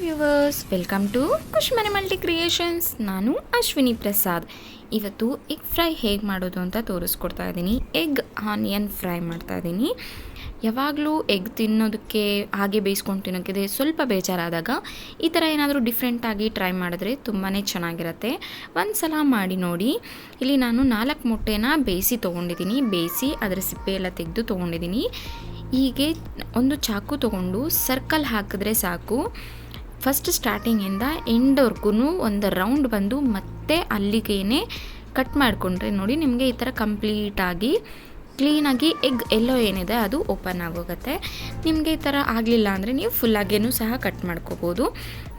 Viewers, welcome to Khushmane multi creations. ನಾನು ಅಶ್ವಿನಿ ಪ್ರಸಾದ್. ಇವತ್ತು egg fry ಹೇಗೆ ಮಾಡೋದು ಅಂತ ತೋರಿಸ್ಕೊಡ್ತಾ ಇದ್ದೀನಿ. ಎಗ್ ಆನಿಯನ್ ಫ್ರೈ ಮಾಡ್ತಾ ಇದ್ದೀನಿ. ಯಾವಾಗಲೂ ಎಗ್ ತಿನ್ನೋದಕ್ಕೆ ಹಾಗೆ ಬೇಯಿಸ್ಕೊಂಡು ತಿನ್ನೋಕ್ಕೆ ಸ್ವಲ್ಪ ಬೇಜಾರಾದಾಗ ಈ ಥರ ಏನಾದರೂ ಡಿಫ್ರೆಂಟಾಗಿ ಟ್ರೈ ಮಾಡಿದ್ರೆ ತುಂಬಾ ಚೆನ್ನಾಗಿರುತ್ತೆ. ಒಂದು ಸಲ ಮಾಡಿ ನೋಡಿ. ಇಲ್ಲಿ ನಾನು 4 ಮೊಟ್ಟೆನ ಬೇಯಿಸಿ ತೊಗೊಂಡಿದ್ದೀನಿ. ಬೇಯಿಸಿ ಅದರ ಸಿಪ್ಪೆ ಎಲ್ಲ ತೆಗೆದು ತೊಗೊಂಡಿದ್ದೀನಿ. ಹೀಗೆ ಒಂದು ಚಾಕು ತೊಗೊಂಡು ಸರ್ಕಲ್ ಹಾಕಿದ್ರೆ ಸಾಕು. ಫಸ್ಟ್ ಸ್ಟಾರ್ಟಿಂಗಿಂದ ಎಂಡ್ವರೆಗೂ ಒಂದು ರೌಂಡ್ ಬಂದು ಮತ್ತೆ ಅಲ್ಲಿಗೇನೆ ಕಟ್ ಮಾಡಿಕೊಂಡ್ರೆ ನೋಡಿ ನಿಮಗೆ ಈ ಥರ ಕಂಪ್ಲೀಟಾಗಿ ಕ್ಲೀನಾಗಿ ಎಗ್ ಎಲ್ಲೋ ಏನಿದೆ ಅದು ಓಪನ್ ಆಗೋಗುತ್ತೆ. ನಿಮಗೆ ಈ ಥರ ಆಗಲಿಲ್ಲ ಅಂದರೆ ನೀವು ಫುಲ್ಲಾಗೇನೂ ಸಹ ಕಟ್ ಮಾಡ್ಕೋಬೋದು.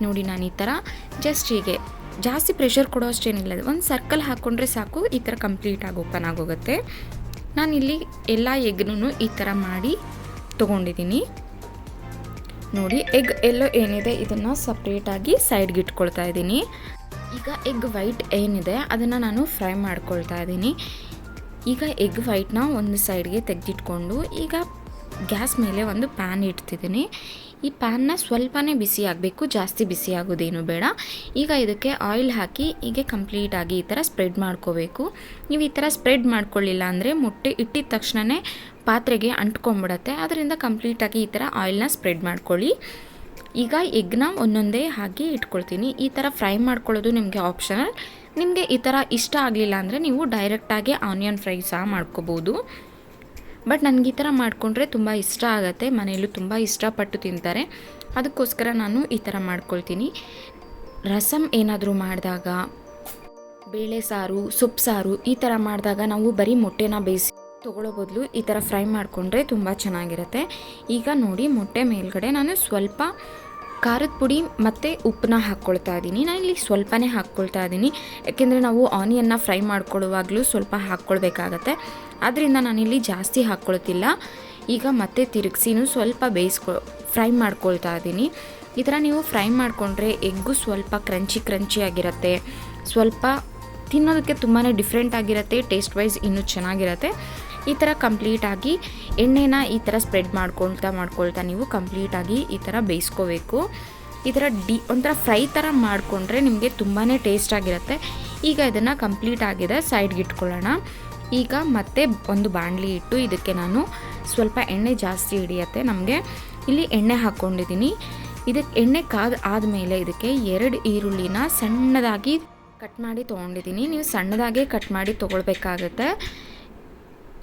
ನೋಡಿ ನಾನು ಈ ಥರ ಜಸ್ಟ್ ಹೀಗೆ ಜಾಸ್ತಿ ಪ್ರೆಷರ್ ಕೊಡೋ ಅಷ್ಟೇನಿಲ್ಲ, ಒಂದು ಸರ್ಕಲ್ ಹಾಕ್ಕೊಂಡ್ರೆ ಸಾಕು, ಈ ಥರ ಕಂಪ್ಲೀಟಾಗಿ ಓಪನ್ ಆಗೋಗುತ್ತೆ. ನಾನಿಲ್ಲಿ ಎಲ್ಲ ಎಗ್ನೂ ಈ ಥರ ಮಾಡಿ ತೊಗೊಂಡಿದ್ದೀನಿ. ನೋಡಿ ಎಗ್ ಎಲ್ಲೋ ಏನಿದೆ ಇದನ್ನು ಸಪ್ರೇಟಾಗಿ ಸೈಡ್ಗೆ ಇಟ್ಕೊಳ್ತಾ ಇದ್ದೀನಿ. ಈಗ ಎಗ್ ವೈಟ್ ಏನಿದೆ ಅದನ್ನು ನಾನು ಫ್ರೈ ಮಾಡ್ಕೊಳ್ತಾ ಇದ್ದೀನಿ. ಈಗ ಎಗ್ ವೈಟ್ನ ಒಂದು ಸೈಡ್ಗೆ ತೆಗೆದಿಟ್ಕೊಂಡು ಈಗ ಗ್ಯಾಸ್ ಮೇಲೆ ಒಂದು ಪ್ಯಾನ್ ಇಡ್ತಿದ್ದೀನಿ. ಈ ಪ್ಯಾನ್ನ ಸ್ವಲ್ಪನೇ ಬಿಸಿ ಆಗಬೇಕು, ಜಾಸ್ತಿ ಬಿಸಿ ಆಗೋದೇನು ಬೇಡ. ಈಗ ಇದಕ್ಕೆ ಆಯಿಲ್ ಹಾಕಿ ಹೀಗೆ ಕಂಪ್ಲೀಟಾಗಿ ಈ ಥರ ಸ್ಪ್ರೆಡ್ ಮಾಡ್ಕೋಬೇಕು. ನೀವು ಈ ಥರ ಸ್ಪ್ರೆಡ್ ಮಾಡ್ಕೊಳ್ಳಿಲ್ಲ ಅಂದರೆ ಮೊಟ್ಟೆ ಇಟ್ಟಿದ ತಕ್ಷಣವೇ ಪಾತ್ರೆಗೆ ಅಂಟ್ಕೊಂಡ್ಬಿಡತ್ತೆ. ಅದರಿಂದ ಕಂಪ್ಲೀಟಾಗಿ ಈ ಥರ ಆಯಿಲ್ನ ಸ್ಪ್ರೆಡ್ ಮಾಡ್ಕೊಳ್ಳಿ. ಈಗ ಎಗ್ನ ಒಂದೊಂದೇ ಹಾಕಿ ಇಟ್ಕೊಳ್ತೀನಿ. ಈ ಥರ ಫ್ರೈ ಮಾಡ್ಕೊಳ್ಳೋದು ನಿಮಗೆ ಆಪ್ಷನಲ್. ನಿಮಗೆ ಈ ಥರ ಇಷ್ಟ ಆಗಲಿಲ್ಲ ಅಂದರೆ ನೀವು ಡೈರೆಕ್ಟಾಗಿ ಆನಿಯನ್ ಫ್ರೈ ಸಹ ಮಾಡ್ಕೋಬೋದು. ಬಟ್ ನನಗೆ ಈ ಥರ ಮಾಡಿಕೊಂಡ್ರೆ ತುಂಬ ಇಷ್ಟ ಆಗುತ್ತೆ, ಮನೆಯಲ್ಲೂ ತುಂಬ ಇಷ್ಟಪಟ್ಟು ತಿಂತಾರೆ. ಅದಕ್ಕೋಸ್ಕರ ನಾನು ಈ ಥರ ಮಾಡ್ಕೊಳ್ತೀನಿ. ರಸಮ್ ಏನಾದರೂ ಮಾಡಿದಾಗ, ಬೇಳೆ ಸಾರು, ಸೊಪ್ಪು ಸಾರು ಈ ಥರ ಮಾಡಿದಾಗ ನಾವು ಬರೀ ಮೊಟ್ಟೆನ ಬೇಯಿಸಿ ತೊಗೊಳ್ಳೋ ಬದಲು ಈ ಥರ ಫ್ರೈ ಮಾಡಿಕೊಂಡ್ರೆ ತುಂಬ ಚೆನ್ನಾಗಿರುತ್ತೆ. ಈಗ ನೋಡಿ ಮೊಟ್ಟೆ ಮೇಲ್ಗಡೆ ನಾನು ಸ್ವಲ್ಪ ಖಾರದ ಪುಡಿ ಮತ್ತು ಉಪ್ಪನ್ನ ಹಾಕ್ಕೊಳ್ತಾ ಇದ್ದೀನಿ. ನಾನಿಲ್ಲಿ ಸ್ವಲ್ಪನೇ ಹಾಕ್ಕೊಳ್ತಾ ಇದ್ದೀನಿ, ಯಾಕೆಂದರೆ ನಾವು ಆನಿಯನ್ನ ಫ್ರೈ ಮಾಡ್ಕೊಳ್ಳುವಾಗಲೂ ಸ್ವಲ್ಪ ಹಾಕ್ಕೊಳ್ಬೇಕಾಗತ್ತೆ. ಆದ್ದರಿಂದ ನಾನಿಲ್ಲಿ ಜಾಸ್ತಿ ಹಾಕ್ಕೊಳ್ತಿಲ್ಲ. ಈಗ ಮತ್ತೆ ತಿರುಗಿಸಿನೂ ಸ್ವಲ್ಪ ಫ್ರೈ ಮಾಡ್ಕೊಳ್ತಾ ಇದ್ದೀನಿ. ಈ ಥರ ನೀವು ಫ್ರೈ ಮಾಡಿಕೊಂಡ್ರೆ ಎಗ್ಗು ಸ್ವಲ್ಪ ಕ್ರಂಚಿ ಆಗಿರುತ್ತೆ, ಸ್ವಲ್ಪ ತಿನ್ನೋದಕ್ಕೆ ತುಂಬಾ ಡಿಫ್ರೆಂಟ್ ಆಗಿರುತ್ತೆ, ಟೇಸ್ಟ್ ವೈಸ್ ಇನ್ನೂ ಚೆನ್ನಾಗಿರುತ್ತೆ. ಈ ಥರ ಕಂಪ್ಲೀಟಾಗಿ ಎಣ್ಣೆನ ಈ ಥರ ಸ್ಪ್ರೆಡ್ ಮಾಡ್ಕೊಳ್ತಾ ನೀವು ಕಂಪ್ಲೀಟಾಗಿ ಈ ಥರ ಬೇಯಿಸ್ಕೋಬೇಕು. ಈ ಥರ ಒಂಥರ ಫ್ರೈ ಥರ ಮಾಡಿಕೊಂಡ್ರೆ ನಿಮಗೆ ತುಂಬಾ ಟೇಸ್ಟ್ ಆಗಿರುತ್ತೆ. ಈಗ ಇದನ್ನು ಕಂಪ್ಲೀಟ್ ಆಗಿದೆ, ಸೈಡ್ಗೆ ಇಟ್ಕೊಳ್ಳೋಣ. ಈಗ ಮತ್ತೆ ಒಂದು ಬಾಣಲಿ ಇಟ್ಟು ಇದಕ್ಕೆ ನಾನು ಸ್ವಲ್ಪ ಎಣ್ಣೆ ಜಾಸ್ತಿ ಹಿಡಿಯುತ್ತೆ ನಮಗೆ. ಇಲ್ಲಿ ಎಣ್ಣೆ ಹಾಕ್ಕೊಂಡಿದ್ದೀನಿ. ಇದಕ್ಕೆ ಎಣ್ಣೆ ಆದಮೇಲೆ ಇದಕ್ಕೆ 2 ಈರುಳ್ಳಿನ ಸಣ್ಣದಾಗಿ ಕಟ್ ಮಾಡಿ ತೊಗೊಂಡಿದ್ದೀನಿ. ನೀವು ಸಣ್ಣದಾಗೆ ಕಟ್ ಮಾಡಿ ತೊಗೊಳ್ಬೇಕಾಗತ್ತೆ.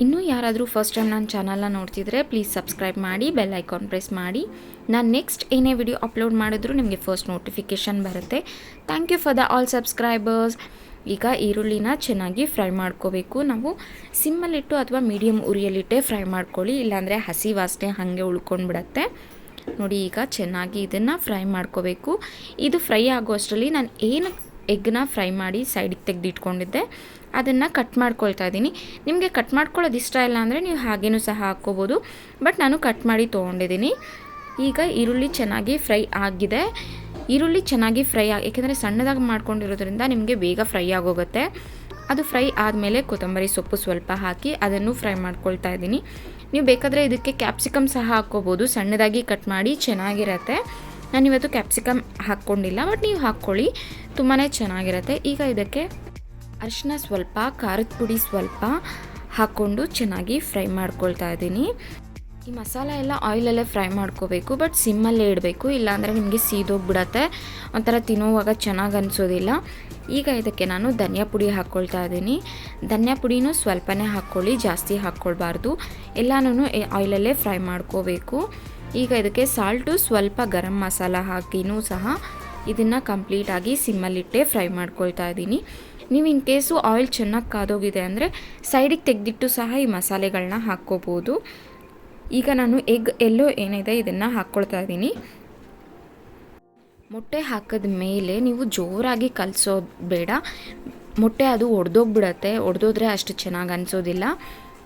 ಇನ್ನೂ ಯಾರಾದರೂ ಫಸ್ಟ್ ಟೈಮ್ ನನ್ನ ಚಾನಲ್ನ ನೋಡ್ತಿದ್ರೆ ಪ್ಲೀಸ್ ಸಬ್ಸ್ಕ್ರೈಬ್ ಮಾಡಿ, ಬೆಲ್ ಐಕಾನ್ ಪ್ರೆಸ್ ಮಾಡಿ. ನಾನು ನೆಕ್ಸ್ಟ್ ಏನೇ ವಿಡಿಯೋ ಅಪ್ಲೋಡ್ ಮಾಡಿದ್ರು ನಿಮಗೆ ಫಸ್ಟ್ ನೋಟಿಫಿಕೇಷನ್ ಬರುತ್ತೆ. Thank you for the all subscribers. ಈಗ ಈರುಳ್ಳಿನ ಚೆನ್ನಾಗಿ ಫ್ರೈ ಮಾಡ್ಕೋಬೇಕು. ನಾವು ಸಿಮ್ಮಲ್ಲಿಟ್ಟು ಅಥವಾ ಮೀಡಿಯಮ್ ಉರಿಯಲ್ಲಿಟ್ಟೆ ಫ್ರೈ ಮಾಡ್ಕೊಳ್ಳಿ, ಇಲ್ಲಾಂದರೆ ಹಸಿ ವಾಸನೆ ಹಾಗೆ ಉಳ್ಕೊಂಡ್ಬಿಡತ್ತೆ. ನೋಡಿ ಈಗ ಚೆನ್ನಾಗಿ ಇದನ್ನು ಫ್ರೈ ಮಾಡ್ಕೋಬೇಕು. ಇದು ಫ್ರೈ ಆಗೋ ಅಷ್ಟರಲ್ಲಿ ನಾನು ಏನು ಎಗ್ನ ಫ್ರೈ ಮಾಡಿ ಸೈಡಿಗೆ ತೆಗೆದಿಟ್ಕೊಂಡಿದ್ದೆ ಅದನ್ನು ಕಟ್ ಮಾಡ್ಕೊಳ್ತಾ ಇದ್ದೀನಿ. ನಿಮಗೆ ಕಟ್ ಮಾಡ್ಕೊಳ್ಳೋದು ಇಷ್ಟ ಇಲ್ಲ ಅಂದರೆ ನೀವು ಹಾಗೇನೂ ಸಹ ಹಾಕ್ಕೋಬೋದು, ಬಟ್ ನಾನು ಕಟ್ ಮಾಡಿ ತೊಗೊಂಡಿದ್ದೀನಿ. ಈಗ ಈರುಳ್ಳಿ ಚೆನ್ನಾಗಿ ಫ್ರೈ ಆಗಿದೆ. ಈರುಳ್ಳಿ ಚೆನ್ನಾಗಿ ಫ್ರೈ ಏಕೆಂದರೆ ಸಣ್ಣದಾಗಿ ಮಾಡ್ಕೊಂಡಿರೋದ್ರಿಂದ ನಿಮಗೆ ಬೇಗ ಫ್ರೈ ಆಗೋಗುತ್ತೆ. ಅದು ಫ್ರೈ ಆದಮೇಲೆ ಕೊತ್ತಂಬರಿ ಸೊಪ್ಪು ಸ್ವಲ್ಪ ಹಾಕಿ ಅದನ್ನು ಫ್ರೈ ಮಾಡ್ಕೊಳ್ತಾ ಇದ್ದೀನಿ. ನೀವು ಬೇಕಾದರೆ ಇದಕ್ಕೆ ಕ್ಯಾಪ್ಸಿಕಮ್ ಸಹ ಹಾಕ್ಕೋಬೋದು, ಸಣ್ಣದಾಗಿ ಕಟ್ ಮಾಡಿ ಚೆನ್ನಾಗಿರುತ್ತೆ. ನಾನಿವತ್ತು ಕ್ಯಾಪ್ಸಿಕಮ್ ಹಾಕ್ಕೊಂಡಿಲ್ಲ, ಬಟ್ ನೀವು ಹಾಕ್ಕೊಳ್ಳಿ, ತುಂಬಾ ಚೆನ್ನಾಗಿರುತ್ತೆ. ಈಗ ಇದಕ್ಕೆ ಅರಿಶಿನ ಸ್ವಲ್ಪ, ಖಾರದ ಪುಡಿ ಸ್ವಲ್ಪ ಹಾಕ್ಕೊಂಡು ಚೆನ್ನಾಗಿ ಫ್ರೈ ಮಾಡ್ಕೊಳ್ತಾ ಇದ್ದೀನಿ. ಈ ಮಸಾಲ ಎಲ್ಲ ಆಯಿಲಲ್ಲೇ ಫ್ರೈ ಮಾಡ್ಕೋಬೇಕು, ಬಟ್ ಸಿಮ್ಮಲ್ಲೇ ಇಡಬೇಕು, ಇಲ್ಲಾಂದರೆ ನಿಮಗೆ ಸೀದೋಗ್ಬಿಡತ್ತೆ, ಒಂಥರ ತಿನ್ನೋವಾಗ ಚೆನ್ನಾಗಿ ಅನಿಸೋದಿಲ್ಲ. ಈಗ ಇದಕ್ಕೆ ನಾನು ಧನಿಯಾ ಪುಡಿ ಹಾಕ್ಕೊಳ್ತಾ ಇದ್ದೀನಿ. ಧನಿಯಾ ಪುಡಿನೂ ಸ್ವಲ್ಪನೇ ಹಾಕ್ಕೊಳ್ಳಿ, ಜಾಸ್ತಿ ಹಾಕ್ಕೊಳ್ಬಾರ್ದು. ಎಲ್ಲನೂ ಆಯಿಲಲ್ಲೇ ಫ್ರೈ ಮಾಡ್ಕೋಬೇಕು. ಈಗ ಇದಕ್ಕೆ ಸಾಲ್ಟು ಸ್ವಲ್ಪ ಗರಂ ಮಸಾಲ ಹಾಕಿನೂ ಸಹ ಇದನ್ನು ಕಂಪ್ಲೀಟಾಗಿ ಸಿಮ್ಮಲ್ಲಿಟ್ಟೆ ಫ್ರೈ ಮಾಡ್ಕೊಳ್ತಾ ಇದ್ದೀನಿ. ನೀವು ಇನ್ ಕೇಸು ಆಯಿಲ್ ಚೆನ್ನಾಗಿ ಕಾದೋಗಿದೆ ಅಂದರೆ ಸೈಡಿಗೆ ತೆಗೆದಿಟ್ಟು ಸಹ ಈ ಮಸಾಲೆಗಳನ್ನ ಹಾಕ್ಕೋಬೋದು. ಈಗ ನಾನು ಎಗ್ ಎಲ್ಲೋ ಏನಿದೆ ಇದನ್ನು ಹಾಕ್ಕೊಳ್ತಾ ಇದ್ದೀನಿ. ಮೊಟ್ಟೆ ಹಾಕಿದ ಮೇಲೆ ನೀವು ಜೋರಾಗಿ ಕಲಸೋದು ಬೇಡ, ಮೊಟ್ಟೆ ಅದು ಒಡೆದೋಗ್ಬಿಡತ್ತೆ, ಒಡೆದೋದ್ರೆ ಅಷ್ಟು ಚೆನ್ನಾಗಿ ಅನಿಸೋದಿಲ್ಲ.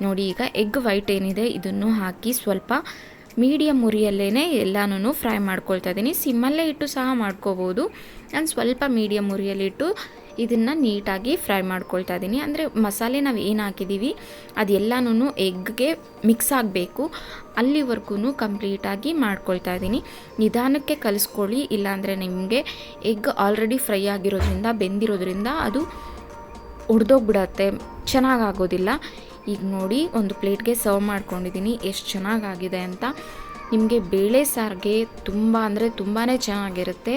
ನೋಡಿ ಈಗ ಎಗ್ ವೈಟ್ ಏನಿದೆ ಇದನ್ನು ಹಾಕಿ ಸ್ವಲ್ಪ ಮೀಡಿಯಮ್ ಉರಿಯಲ್ಲೇ ಎಲ್ಲನೂ ಫ್ರೈ ಮಾಡ್ಕೊಳ್ತಾ ಇದ್ದೀನಿ. ಸಿಮ್ಮಲ್ಲೇ ಇಟ್ಟು ಸಹ ಮಾಡ್ಕೋಬೋದು. ನಾನು ಸ್ವಲ್ಪ ಮೀಡಿಯಮ್ ಉರಿಯಲ್ಲಿಟ್ಟು ಇದನ್ನು ನೀಟಾಗಿ ಫ್ರೈ ಮಾಡ್ಕೊಳ್ತಾ ಇದ್ದೀನಿ. ಅಂದರೆ ಮಸಾಲೆ ನಾವು ಏನು ಹಾಕಿದ್ದೀವಿ ಅದೆಲ್ಲನೂ ಎಗ್ಗೆ ಮಿಕ್ಸ್ ಆಗಬೇಕು, ಅಲ್ಲಿವರೆಗೂ ಕಂಪ್ಲೀಟಾಗಿ ಮಾಡ್ಕೊಳ್ತಾ ಇದ್ದೀನಿ. ನಿಧಾನಕ್ಕೆ ಕಲಿಸ್ಕೊಳ್ಳಿ, ಇಲ್ಲಾಂದರೆ ನಿಮಗೆ ಎಗ್ ಆಲ್ರೆಡಿ ಫ್ರೈ ಆಗಿರೋದ್ರಿಂದ ಬೆಂದಿರೋದ್ರಿಂದ ಅದು ಒಡೆದೋಗ್ಬಿಡತ್ತೆ, ಚೆನ್ನಾಗಾಗೋದಿಲ್ಲ. ಈಗ ನೋಡಿ ಒಂದು ಪ್ಲೇಟ್ಗೆ ಸರ್ವ್ ಮಾಡ್ಕೊಂಡಿದ್ದೀನಿ. ಎಷ್ಟು ಚೆನ್ನಾಗಾಗಿದೆ ಅಂತ. ನಿಮಗೆ ಬೇಳೆ ಸಾರಿಗೆ ತುಂಬ ಅಂದರೆ ತುಂಬಾ ಚೆನ್ನಾಗಿರುತ್ತೆ.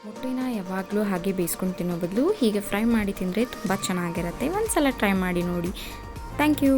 ಮೊಟ್ಟೆನ ಯಾವಾಗಲೂ ಹಾಗೆ ಬೇಯಿಸ್ಕೊಂಡು ತಿನ್ನೋ ಬದಲು ಹೀಗೆ ಫ್ರೈ ಮಾಡಿ ತಿಂದರೆ ತುಂಬ ಚೆನ್ನಾಗಿರುತ್ತೆ. ಒಂದು ಸಲ ಟ್ರೈ ಮಾಡಿ ನೋಡಿ. Thank you.